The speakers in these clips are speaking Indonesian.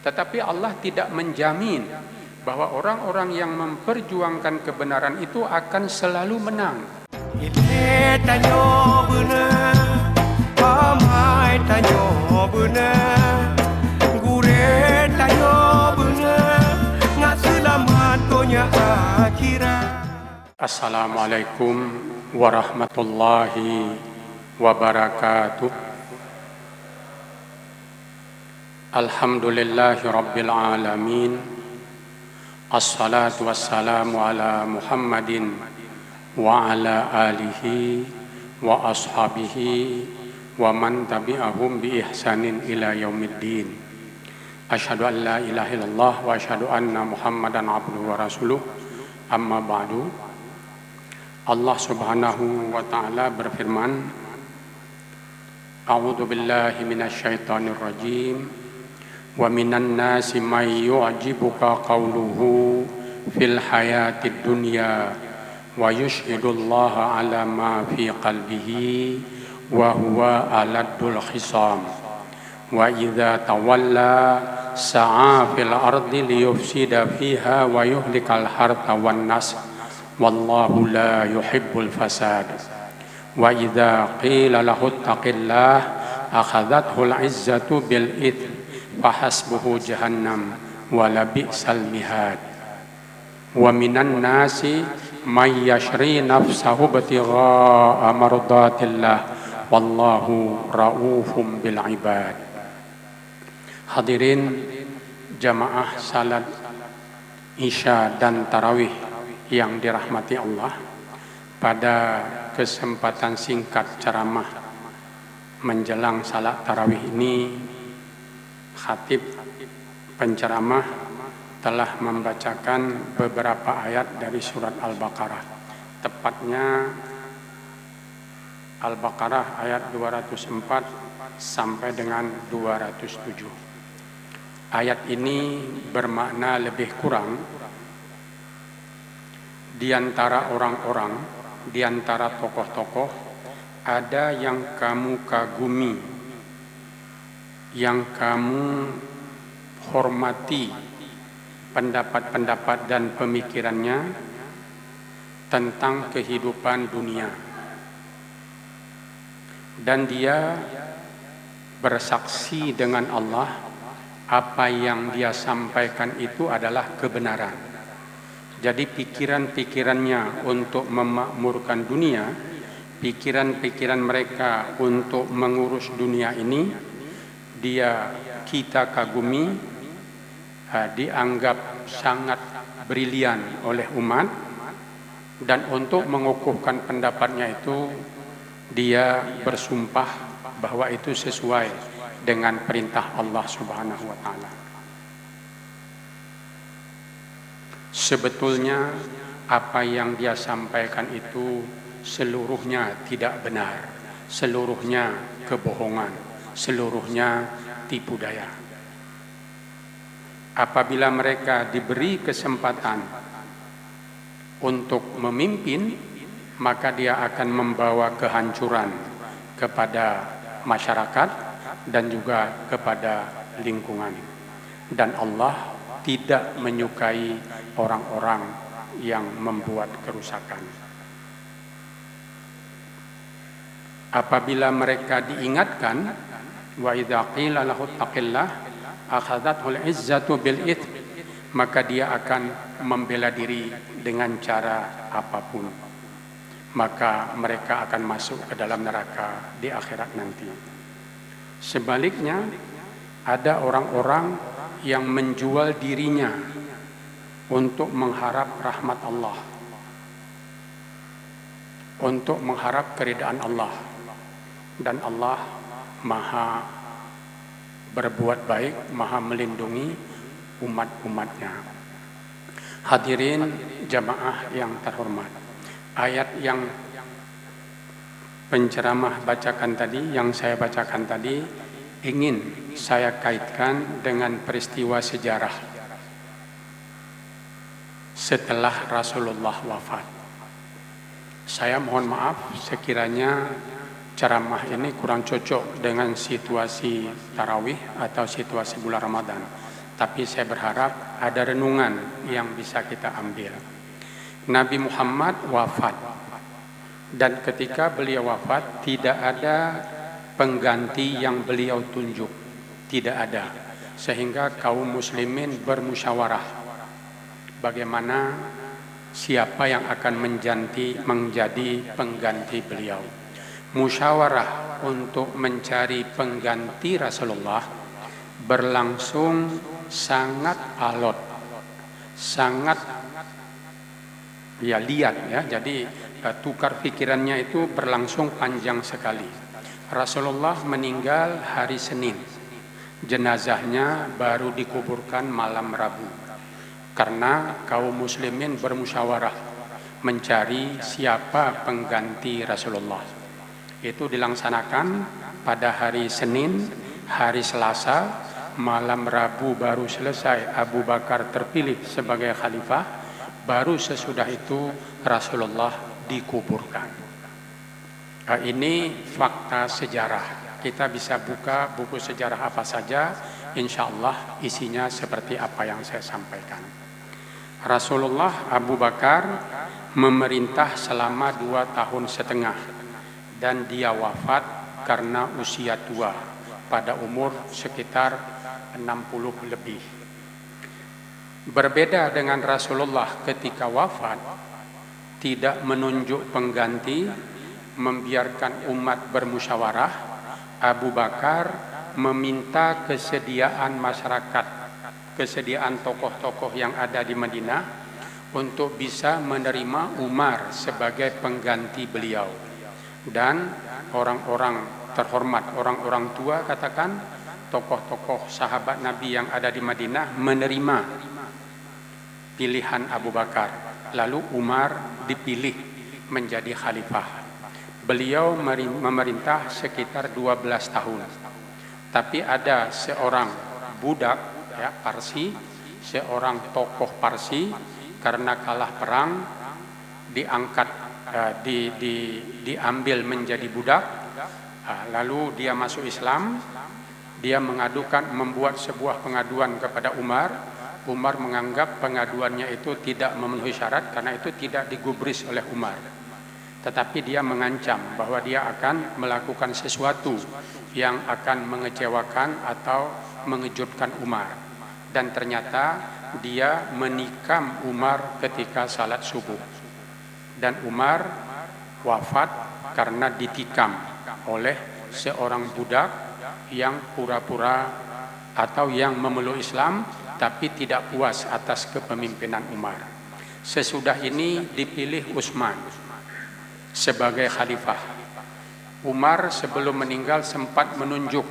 Tetapi Allah tidak menjamin bahwa orang-orang yang memperjuangkan kebenaran itu akan selalu menang. Assalamualaikum warahmatullahi wabarakatuh. Alhamdulillahi rabbil alamin. Assalatu wassalamu ala Muhammadin wa ala alihi wa ashabihi wa man tabi'ahum bi ihsanin ila yaumiddin. Asyhadu an la ilaha illallah wa asyhadu anna Muhammadan abduhu wa rasuluh. Amma ba'du. Allah Subhanahu wa taala berfirman, A'udzu billahi minasyaitonir rajim. Wa minan nasi may yu'jibuka qawluhu fil hayatid dunya wa yushhidullaha ala ma fi qalbihi wa huwa aladul khisam wa idza tawalla sa'a fil ardi liyufsida fiha wa yuhlikal harta wan nas wallahu la yuhibbul fasad wa idza qila lahu ittaqillah akhadhathul izzatu bil ithmi fahasbuhu jahannam wa labi'sal mihad wa minan nasi may yashri nafsahu ibtigha'a mardatillah wallahu raufum bil ibad. Hadirin jamaah salat Isya dan Tarawih yang dirahmati Allah, pada kesempatan singkat ceramah menjelang salat Tarawih ini, khatib penceramah telah membacakan beberapa ayat dari surat Al-Baqarah, tepatnya Al-Baqarah ayat 204 sampai dengan 207. Ayat ini bermakna lebih kurang di antara orang-orang, di antara tokoh-tokoh, ada yang kamu kagumi, yang kamu hormati pendapat-pendapat dan pemikirannya tentang kehidupan dunia, dan dia bersaksi dengan Allah apa yang dia sampaikan itu adalah kebenaran. Jadi pikiran-pikirannya untuk memakmurkan dunia, pikiran-pikiran mereka untuk mengurus dunia ini, kita kagumi, dianggap sangat brilian oleh umat, dan untuk mengukuhkan pendapatnya itu dia bersumpah bahwa itu sesuai dengan perintah Allah Subhanahu wa taala. Sebetulnya apa yang dia sampaikan itu seluruhnya tidak benar, seluruhnya kebohongan, seluruhnya tipu daya. Apabila mereka diberi kesempatan untuk memimpin, maka dia akan membawa kehancuran kepada masyarakat dan juga kepada lingkungan. Dan Allah tidak menyukai orang-orang yang membuat kerusakan. Apabila mereka diingatkan, wa idza qila lahu ittaqillah akhadhathul izzatu bil itsm, maka dia akan membela diri dengan cara apapun, maka mereka akan masuk ke dalam neraka di akhirat nanti. Sebaliknya, ada orang-orang yang menjual dirinya untuk mengharap rahmat Allah, untuk mengharap keridaan Allah, dan Allah Maha berbuat baik, Maha melindungi umat-umatnya. Hadirin jamaah yang terhormat, ayat yang penceramah bacakan tadi, yang saya bacakan tadi, ingin saya kaitkan dengan peristiwa sejarah setelah Rasulullah wafat. Saya mohon maaf sekiranya ceramah ini kurang cocok dengan situasi tarawih atau situasi bulan Ramadan. Tapi saya berharap ada renungan yang bisa kita ambil. Nabi Muhammad wafat, dan ketika beliau wafat tidak ada pengganti yang beliau tunjuk, tidak ada. Sehingga kaum muslimin bermusyawarah bagaimana siapa yang akan menjadi pengganti beliau. Musyawarah untuk mencari pengganti Rasulullah berlangsung sangat alot, sangat liat ya. Jadi tukar pikirannya itu berlangsung panjang sekali. Rasulullah meninggal hari Senin, jenazahnya baru dikuburkan malam Rabu, karena kaum muslimin bermusyawarah mencari siapa pengganti Rasulullah. Itu dilaksanakan pada hari Senin. Hari Selasa malam Rabu baru selesai Abu Bakar terpilih sebagai khalifah, baru sesudah itu Rasulullah dikuburkan. Ini fakta sejarah. Kita bisa buka buku sejarah apa saja, insya Allah isinya seperti apa yang saya sampaikan. Rasulullah Abu Bakar memerintah selama 2 tahun setengah, dan dia wafat karena usia tua pada umur sekitar 60 lebih. Berbeda dengan Rasulullah ketika wafat, tidak menunjuk pengganti, membiarkan umat bermusyawarah. Abu Bakar meminta kesediaan masyarakat, kesediaan tokoh-tokoh yang ada di Madinah untuk bisa menerima Umar sebagai pengganti beliau. Dan orang-orang terhormat, orang-orang tua, katakan tokoh-tokoh sahabat Nabi yang ada di Madinah menerima pilihan Abu Bakar. Lalu Umar dipilih menjadi khalifah. Beliau memerintah sekitar 12 tahun. Tapi ada seorang budak ya, Parsi, seorang tokoh Parsi, karena kalah perang diangkat, diambil menjadi budak. Lalu dia masuk Islam. Dia membuat sebuah pengaduan kepada Umar. Umar menganggap pengaduannya itu tidak memenuhi syarat karena itu tidak digubris oleh Umar. Tetapi dia mengancam bahwa dia akan melakukan sesuatu yang akan mengecewakan atau mengejutkan Umar. Dan ternyata dia menikam Umar ketika salat subuh. Dan Umar wafat karena ditikam oleh seorang budak yang pura-pura atau yang memeluk Islam tapi tidak puas atas kepemimpinan Umar. Sesudah ini dipilih Utsman sebagai khalifah. Umar sebelum meninggal sempat menunjuk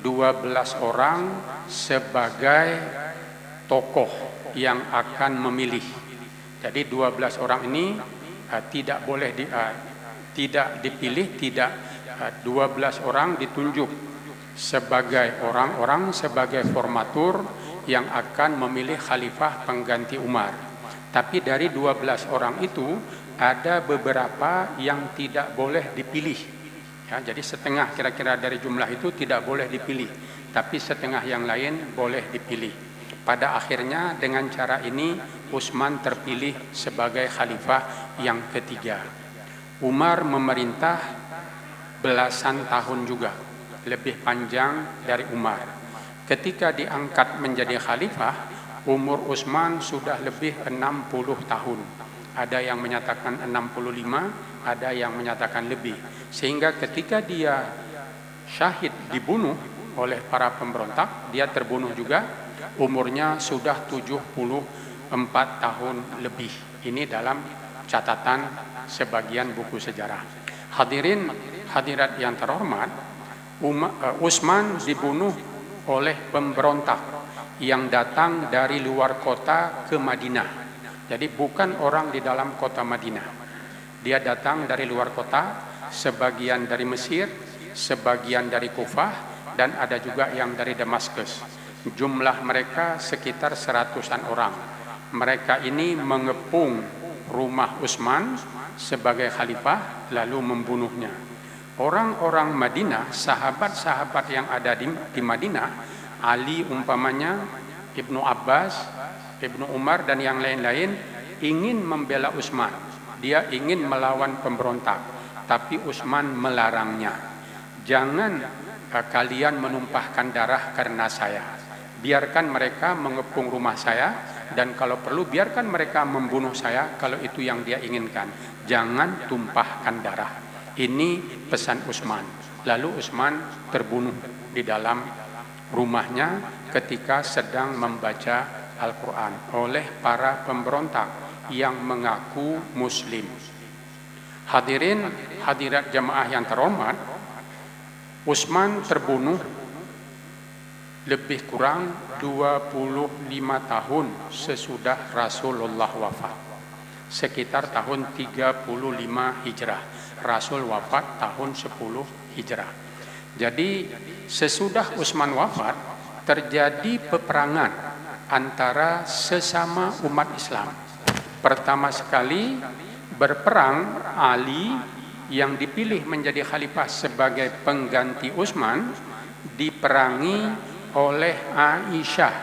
12 orang sebagai tokoh yang akan memilih. Jadi 12 orang ini tidak boleh tidak dipilih, 12 orang ditunjuk sebagai orang-orang, sebagai formatur yang akan memilih khalifah pengganti Umar. Tapi dari 12 orang itu ada beberapa yang tidak boleh dipilih ya, jadi setengah kira-kira dari jumlah itu tidak boleh dipilih, tapi setengah yang lain boleh dipilih. Pada akhirnya dengan cara ini Utsman terpilih sebagai khalifah yang ketiga. Umar memerintah belasan tahun juga, lebih panjang dari Umar. Ketika diangkat menjadi khalifah, umur Utsman sudah lebih 60 tahun. Ada yang menyatakan 65, ada yang menyatakan lebih. Sehingga ketika dia syahid, dibunuh oleh para pemberontak, dia terbunuh juga, umurnya sudah 74 tahun lebih. Ini dalam catatan sebagian buku sejarah. Hadirin hadirat yang terhormat, Utsman dibunuh oleh pemberontak yang datang dari luar kota ke Madinah. Jadi bukan orang di dalam kota Madinah. Dia datang dari luar kota, sebagian dari Mesir, sebagian dari Kufah, dan ada juga yang dari Damaskus. Jumlah mereka sekitar 100-an orang. Mereka ini mengepung rumah Utsman sebagai khalifah lalu membunuhnya. Orang-orang Madinah, sahabat-sahabat yang ada di Madinah, Ali umpamanya, Ibnu Abbas, Ibnu Umar dan yang lain-lain ingin membela Utsman. Dia ingin melawan pemberontak, tapi Utsman melarangnya. Jangan kalian menumpahkan darah karena saya. Biarkan mereka mengepung rumah saya, dan kalau perlu biarkan mereka membunuh saya kalau itu yang dia inginkan. Jangan tumpahkan darah. Ini pesan Utsman. Lalu Utsman terbunuh di dalam rumahnya ketika sedang membaca Al-Quran oleh para pemberontak yang mengaku Muslim. Hadirin hadirat jamaah yang terhormat, Utsman terbunuh lebih kurang 25 tahun sesudah Rasulullah wafat. Sekitar tahun 35 Hijrah. Rasul wafat tahun 10 Hijrah. Jadi sesudah Utsman wafat terjadi peperangan antara sesama umat Islam. Pertama sekali berperang Ali yang dipilih menjadi khalifah sebagai pengganti Utsman diperangi oleh Aisyah,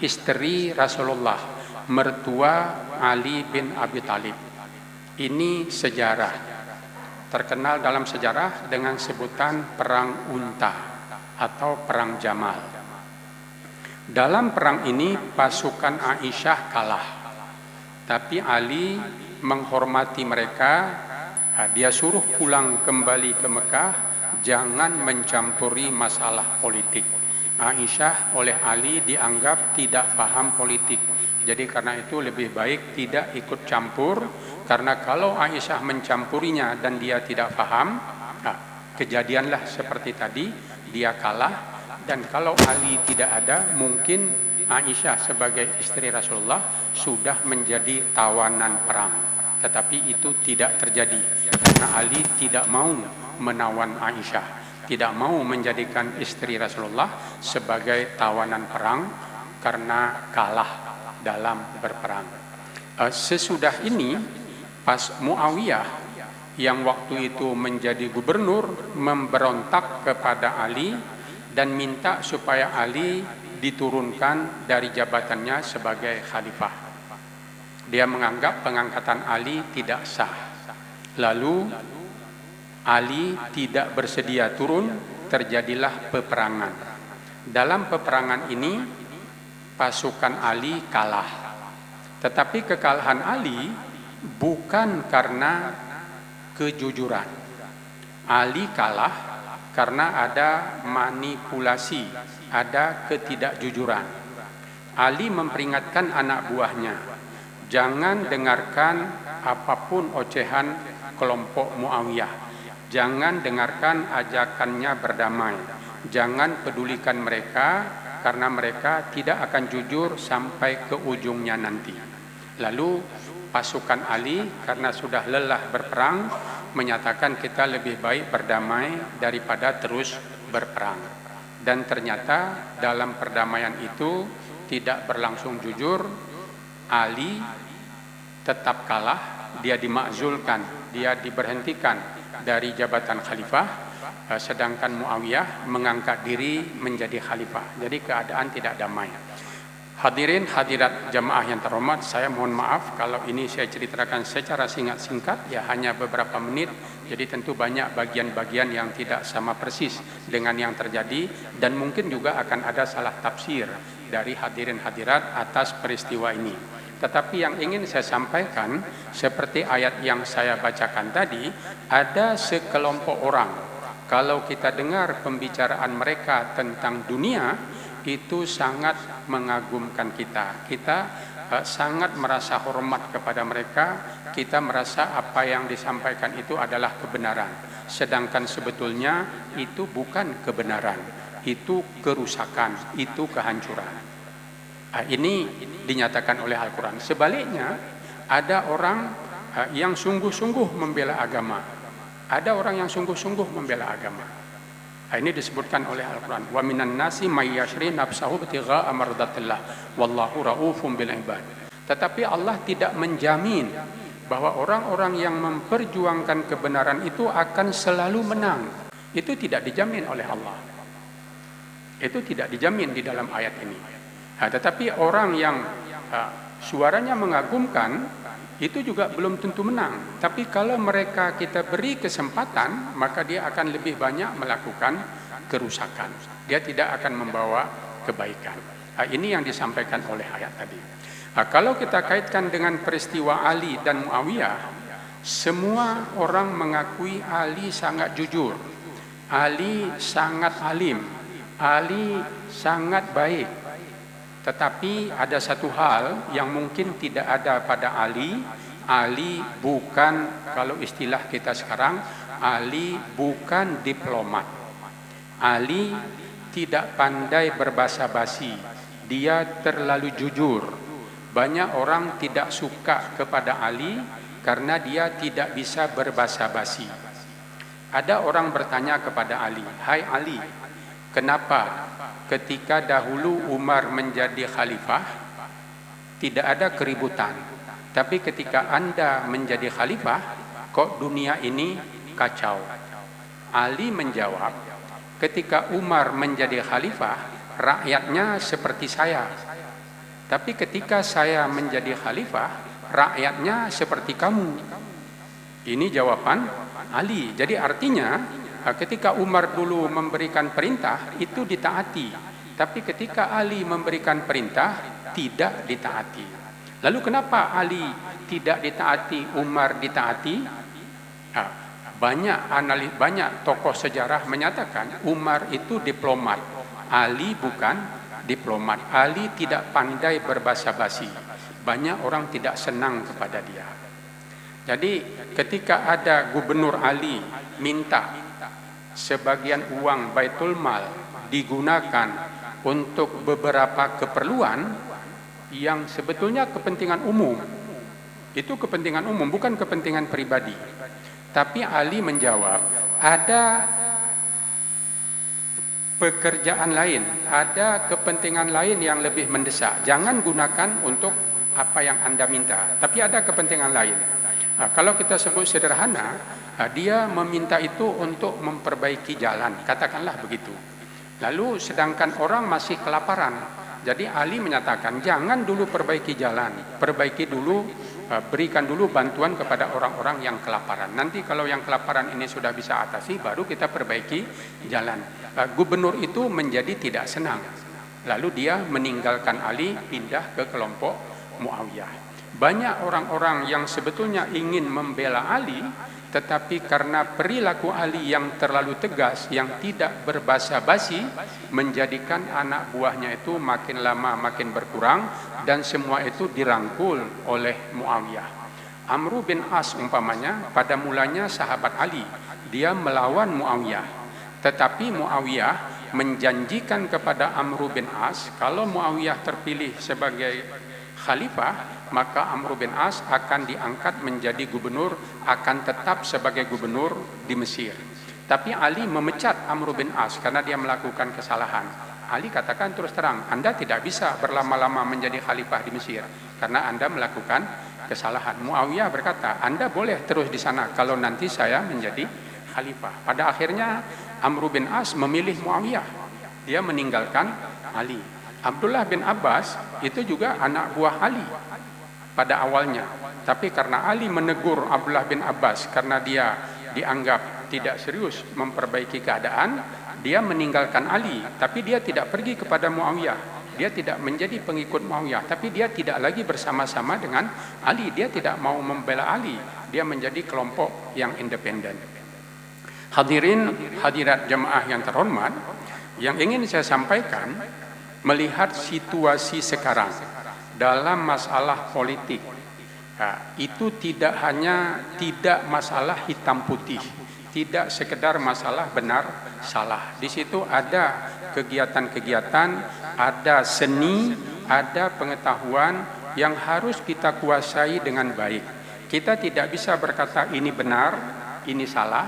istri Rasulullah, mertua Ali bin Abi Thalib. Ini sejarah, terkenal dalam sejarah dengan sebutan Perang Unta atau Perang Jamal. Dalam perang ini pasukan Aisyah kalah, tapi Ali menghormati mereka. Dia suruh pulang kembali ke Mekah, jangan mencampuri masalah politik. Aisyah oleh Ali dianggap tidak paham politik. Jadi karena itu lebih baik tidak ikut campur, karena kalau Aisyah mencampurinya dan dia tidak paham, kejadianlah seperti tadi, dia kalah. Dan kalau Ali tidak ada, mungkin Aisyah sebagai istri Rasulullah sudah menjadi tawanan perang. Tetapi itu tidak terjadi karena Ali tidak mau menawan Aisyah, tidak mau menjadikan istri Rasulullah sebagai tawanan perang karena kalah dalam berperang. Sesudah ini, pas Muawiyah yang waktu itu menjadi gubernur memberontak kepada Ali dan minta supaya Ali diturunkan dari jabatannya sebagai khalifah. Dia menganggap pengangkatan Ali tidak sah. Lalu Ali tidak bersedia turun, terjadilah peperangan. Dalam peperangan ini pasukan Ali kalah. Tetapi kekalahan Ali bukan karena kejujuran. Ali kalah karena ada manipulasi, ada ketidakjujuran. Ali memperingatkan anak buahnya, jangan dengarkan apapun ocehan kelompok Muawiyah. Jangan dengarkan ajakannya berdamai. Jangan pedulikan mereka karena mereka tidak akan jujur sampai ke ujungnya nanti. Lalu pasukan Ali karena sudah lelah berperang menyatakan kita lebih baik berdamai daripada terus berperang. Dan ternyata dalam perdamaian itu tidak berlangsung jujur. Ali tetap kalah, dia dimakzulkan, dia diberhentikan dari jabatan khalifah, sedangkan Muawiyah mengangkat diri menjadi khalifah. Jadi keadaan tidak damai. Hadirin hadirat jamaah yang terhormat, saya mohon maaf kalau ini saya ceritakan secara singkat-singkat, ya hanya beberapa menit. Jadi tentu banyak bagian-bagian yang tidak sama persis dengan yang terjadi, dan mungkin juga akan ada salah tafsir dari hadirin hadirat atas peristiwa ini. Tetapi yang ingin saya sampaikan, seperti ayat yang saya bacakan tadi, ada sekelompok orang, kalau kita dengar pembicaraan mereka tentang dunia, itu sangat mengagumkan kita. Kita sangat merasa hormat kepada mereka, kita merasa apa yang disampaikan itu adalah kebenaran. Sedangkan sebetulnya itu bukan kebenaran, itu kerusakan, itu kehancuran. Ini dinyatakan oleh Al-Quran. Sebaliknya, ada orang yang sungguh-sungguh membela agama. Ada orang yang sungguh-sungguh membela agama. Ini disebutkan oleh Al-Quran. Wa minan nasi may yashri nafsahu ibtigha'a mardatillah wallahu raufum bil ibad. Tetapi Allah tidak menjamin bahwa orang-orang yang memperjuangkan kebenaran itu akan selalu menang. Itu tidak dijamin oleh Allah. Itu tidak dijamin di dalam ayat ini. Tetapi orang yang suaranya mengagumkan itu juga belum tentu menang. Tapi kalau mereka kita beri kesempatan, maka dia akan lebih banyak melakukan kerusakan. Dia tidak akan membawa kebaikan. Ini yang disampaikan oleh ayat tadi. Kalau kita kaitkan dengan peristiwa Ali dan Muawiyah, semua orang mengakui Ali sangat jujur, Ali sangat alim, Ali sangat baik. Tetapi ada satu hal yang mungkin tidak ada pada Ali. Ali bukan, kalau istilah kita sekarang, Ali bukan diplomat. Ali tidak pandai berbahasa basi. Dia terlalu jujur. Banyak orang tidak suka kepada Ali karena dia tidak bisa berbahasa basi. Ada orang bertanya kepada Ali, "Hai Ali, kenapa ketika dahulu Umar menjadi khalifah tidak ada keributan, tapi ketika Anda menjadi khalifah kok dunia ini kacau?" Ali menjawab, "Ketika Umar menjadi khalifah rakyatnya seperti saya, tapi ketika saya menjadi khalifah rakyatnya seperti kamu." Ini jawaban Ali. Jadi artinya ketika Umar dulu memberikan perintah itu ditaati, tapi ketika Ali memberikan perintah tidak ditaati. Lalu kenapa Ali tidak ditaati, Umar ditaati? Banyak tokoh sejarah menyatakan Umar itu diplomat, Ali bukan diplomat. Ali tidak pandai berbahasa basi. Banyak orang tidak senang kepada dia. Jadi ketika ada Gubernur Ali minta sebagian uang Baitul Mal digunakan untuk beberapa keperluan yang sebetulnya kepentingan umum, itu kepentingan umum, bukan kepentingan pribadi. Tapi Ali menjawab, ada pekerjaan lain, ada kepentingan lain yang lebih mendesak. Jangan gunakan untuk apa yang Anda minta, tapi ada kepentingan lain. Kalau kita sebut sederhana, dia meminta itu untuk memperbaiki jalan, katakanlah begitu. Lalu sedangkan orang masih kelaparan, jadi Ali menyatakan jangan dulu perbaiki jalan, perbaiki dulu, berikan dulu bantuan kepada orang-orang yang kelaparan. Nanti kalau yang kelaparan ini sudah bisa atasi, baru kita perbaiki jalan. Gubernur itu menjadi tidak senang. Lalu dia meninggalkan Ali, pindah ke kelompok Muawiyah. Banyak orang-orang yang sebetulnya ingin membela Ali, tetapi karena perilaku Ali yang terlalu tegas, yang tidak berbahasa basi, menjadikan anak buahnya itu makin lama makin berkurang, dan semua itu dirangkul oleh Muawiyah. Amr bin As umpamanya pada mulanya sahabat Ali, dia melawan Muawiyah. Tetapi Muawiyah menjanjikan kepada Amr bin As, kalau Muawiyah terpilih sebagai khalifah, maka Amr bin As akan diangkat menjadi gubernur, akan tetap sebagai gubernur di Mesir. Tapi Ali memecat Amr bin As karena dia melakukan kesalahan. Ali katakan terus terang, Anda tidak bisa berlama-lama menjadi khalifah di Mesir karena Anda melakukan kesalahan. Muawiyah berkata, Anda boleh terus di sana kalau nanti saya menjadi khalifah. Pada akhirnya Amr bin As memilih Muawiyah. Dia meninggalkan Ali. Abdullah bin Abbas itu juga anak buah Ali pada awalnya. Tapi karena Ali menegur Abdullah bin Abbas karena dia dianggap tidak serius memperbaiki keadaan, dia meninggalkan Ali. Tapi dia tidak pergi kepada Muawiyah. Dia tidak menjadi pengikut Muawiyah, tapi dia tidak lagi bersama-sama dengan Ali. Dia tidak mau membela Ali. Dia menjadi kelompok yang independen. Hadirin hadirat jemaah yang terhormat, yang ingin saya sampaikan, melihat situasi sekarang dalam masalah politik, itu tidak hanya tidak masalah hitam putih, tidak sekedar masalah benar salah. Di situ ada kegiatan-kegiatan, ada seni, ada pengetahuan yang harus kita kuasai dengan baik. Kita tidak bisa berkata ini benar, ini salah,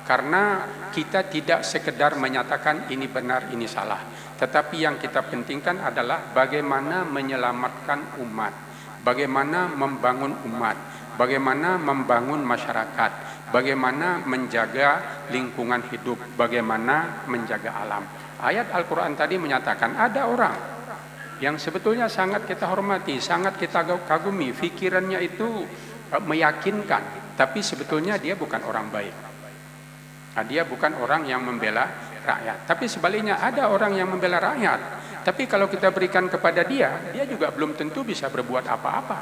karena kita tidak sekedar menyatakan ini benar, ini salah. Tetapi yang kita pentingkan adalah bagaimana menyelamatkan umat, bagaimana membangun umat, bagaimana membangun masyarakat, bagaimana menjaga lingkungan hidup, bagaimana menjaga alam. Ayat Al-Quran tadi menyatakan ada orang yang sebetulnya sangat kita hormati, sangat kita kagumi, pikirannya itu meyakinkan, tapi sebetulnya dia bukan orang baik. Dia bukan orang yang membela rakyat. Tapi sebaliknya ada orang yang membela rakyat, tapi kalau kita berikan kepada dia juga belum tentu bisa berbuat apa-apa.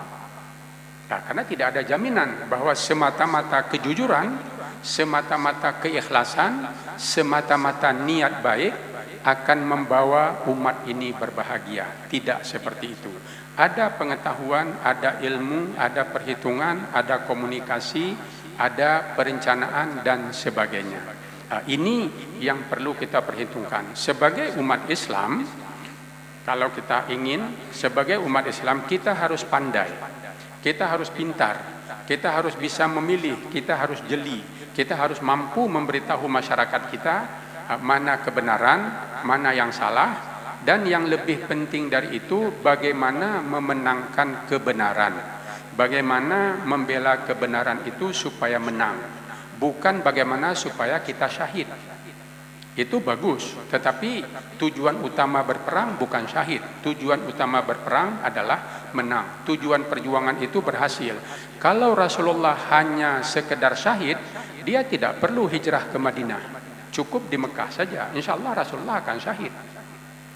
Nah, karena tidak ada jaminan bahwa semata-mata kejujuran, semata-mata keikhlasan, semata-mata niat baik akan membawa umat ini berbahagia. Tidak seperti itu. Ada pengetahuan, ada ilmu, ada perhitungan, ada komunikasi, ada perencanaan dan sebagainya. Nah, ini yang perlu kita perhitungkan. Sebagai umat Islam, kalau kita ingin sebagai umat Islam, kita harus pandai, kita harus pintar, kita harus bisa memilih, kita harus jeli, kita harus mampu memberitahu masyarakat kita mana kebenaran, mana yang salah, dan yang lebih penting dari itu bagaimana memenangkan kebenaran, bagaimana membela kebenaran itu supaya menang, bukan bagaimana supaya kita syahid. Itu bagus, tetapi tujuan utama berperang bukan syahid. Tujuan utama berperang adalah menang. Tujuan perjuangan itu berhasil. Kalau Rasulullah hanya sekedar syahid, dia tidak perlu hijrah ke Madinah, cukup di Mekah saja, insya Allah Rasulullah akan syahid.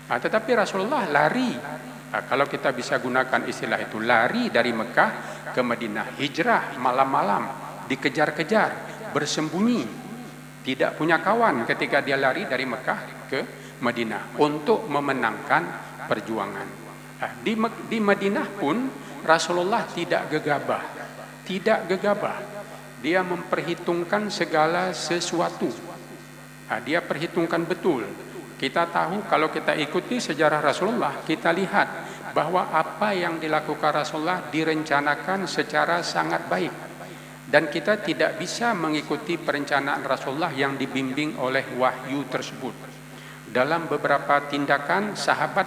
Tetapi Rasulullah lari, kalau kita bisa gunakan istilah itu, lari dari Mekah ke Madinah, hijrah malam-malam, dikejar-kejar, bersembunyi, tidak punya kawan ketika dia lari dari Mekah ke Madinah untuk memenangkan perjuangan. Di Madinah pun Rasulullah tidak gegabah, dia memperhitungkan segala sesuatu. Dia perhitungkan betul. Kita tahu kalau kita ikuti sejarah Rasulullah, kita lihat bahwa apa yang dilakukan Rasulullah direncanakan secara sangat baik. Dan kita tidak bisa mengikuti perencanaan Rasulullah yang dibimbing oleh wahyu tersebut. Dalam beberapa tindakan sahabat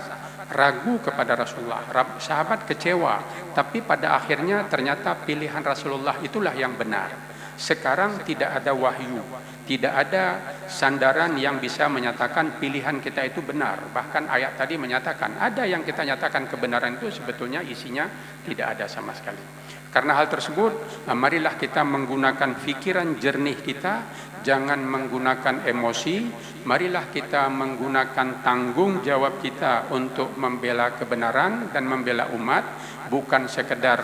ragu kepada Rasulullah, sahabat kecewa, tapi pada akhirnya ternyata pilihan Rasulullah itulah yang benar. Sekarang tidak ada wahyu, tidak ada sandaran yang bisa menyatakan pilihan kita itu benar. Bahkan ayat tadi menyatakan ada yang kita nyatakan kebenaran itu sebetulnya isinya tidak ada sama sekali. Karena hal tersebut, marilah kita menggunakan pikiran jernih kita, jangan menggunakan emosi. Marilah kita menggunakan tanggung jawab kita untuk membela kebenaran dan membela umat, bukan sekedar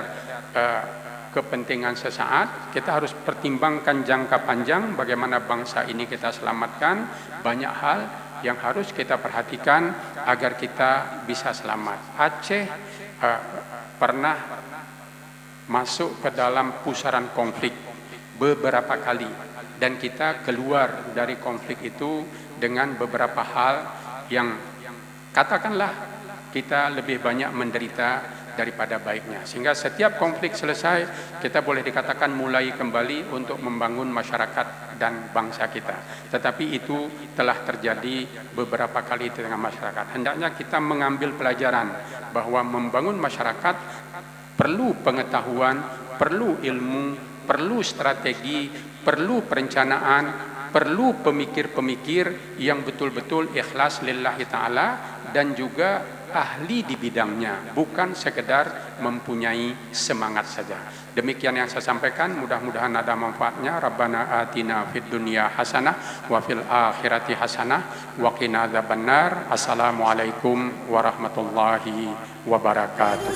kepentingan sesaat. Kita harus pertimbangkan jangka panjang bagaimana bangsa ini kita selamatkan. Banyak hal yang harus kita perhatikan agar kita bisa selamat. Aceh pernah masuk ke dalam pusaran konflik beberapa kali, dan kita keluar dari konflik itu dengan beberapa hal yang katakanlah kita lebih banyak menderita daripada baiknya, sehingga setiap konflik selesai kita boleh dikatakan mulai kembali untuk membangun masyarakat dan bangsa kita. Tetapi itu telah terjadi beberapa kali di tengah masyarakat. Hendaknya kita mengambil pelajaran bahwa membangun masyarakat perlu pengetahuan, perlu ilmu, perlu strategi, perlu perencanaan, perlu pemikir-pemikir yang betul-betul ikhlas lillahi ta'ala dan juga ahli di bidangnya, bukan sekedar mempunyai semangat saja. Demikian yang saya sampaikan, mudah-mudahan ada manfaatnya. Rabbana atina fid dunya hasanah wa fil akhirati hasanah wa qina adzabannar. Assalamualaikum warahmatullahi wabarakatuh.